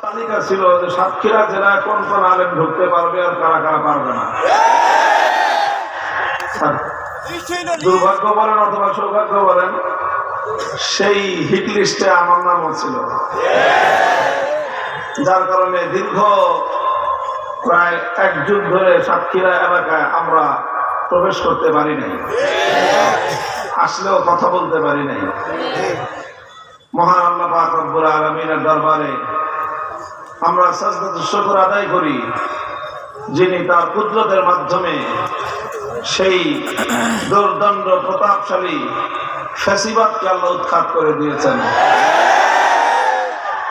তালিকা ছিল যে সাতক্ষীরা জেলায় কোন কোন আলেম ঢুকতে পারবে আর কারা কারা পারবে না। দুর্ভাগ্য বলেন অথবা সৌভাগ্য বলেন, সেই হিট লিস্টে আমার নামও ছিল, যার কারণে দীর্ঘ প্রায় এক যুগ ধরে সাতক্ষীরা এলাকায় আমরা প্রবেশ করতে পারি নাই, আসলেও কথা বলতে পারি নাই। মহান আল্লাহ পাক রব্বুল আলামিনের দরবারে আমরা সাজদাতুশ শুকর আদায় করি, যিনি তার কুদরতের মাধ্যমে সেই দুর্দণ্ড প্রতাপশালী ফ্যাসিবাদকে আল্লাহ উৎখাত করে দিয়েছেন।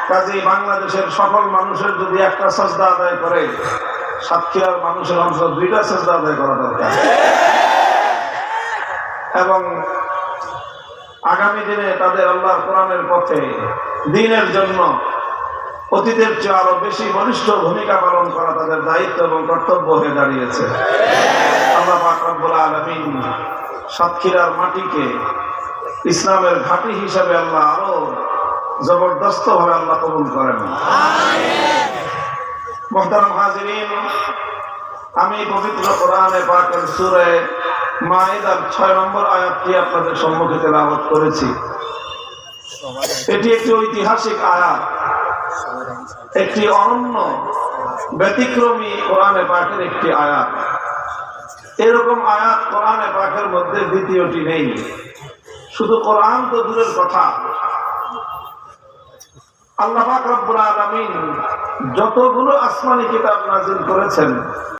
কাজেই বাংলাদেশের সকল মানুষের যদি একটা সাজদা আদায় করে, সাতক্ষীরার মানুষের অন্তত দুইটা সাজদা আদায় করা দরকার। এবং আগামী দিনে তাদের আল্লাহর কোরআনের পথে দ্বীনের জন্য অতীতের চেয়ে আরো বেশি বলিষ্ঠ ভূমিকা পালন করা তাদের দায়িত্ব এবং কর্তব্য হয়ে দাঁড়িয়েছে। আল্লাহ পাক রব্বুল আলামিন সাতক্ষীরার মাটিকে ইসলামের ঘাঁটি হিসাবে আল্লাহ আরো জবরদস্ত ভাবে আল্লাহ কবুল করেন। মুহতারাম হাজিরিন, আমি পবিত্র কোরআনে পাকের সূরা মাইদার 6 নম্বর আয়াতটি আপনাদের সম্মুখে তেলাওয়াত করেছি। এটি একটি ঐতিহাসিক আয়াত, একটি অনন্য ব্যতিক্রমী কোরআনে পাকের একটি আয়াত। এরকম আয়াত কোরআনে পাকের মধ্যে দ্বিতীয়টি নেই। শুধু কোরআন তো দূরের কথা, আল্লাহ পাক রব্বুল আলামিন যতগুলো আসমানী কিতাব নাযিল করেছেন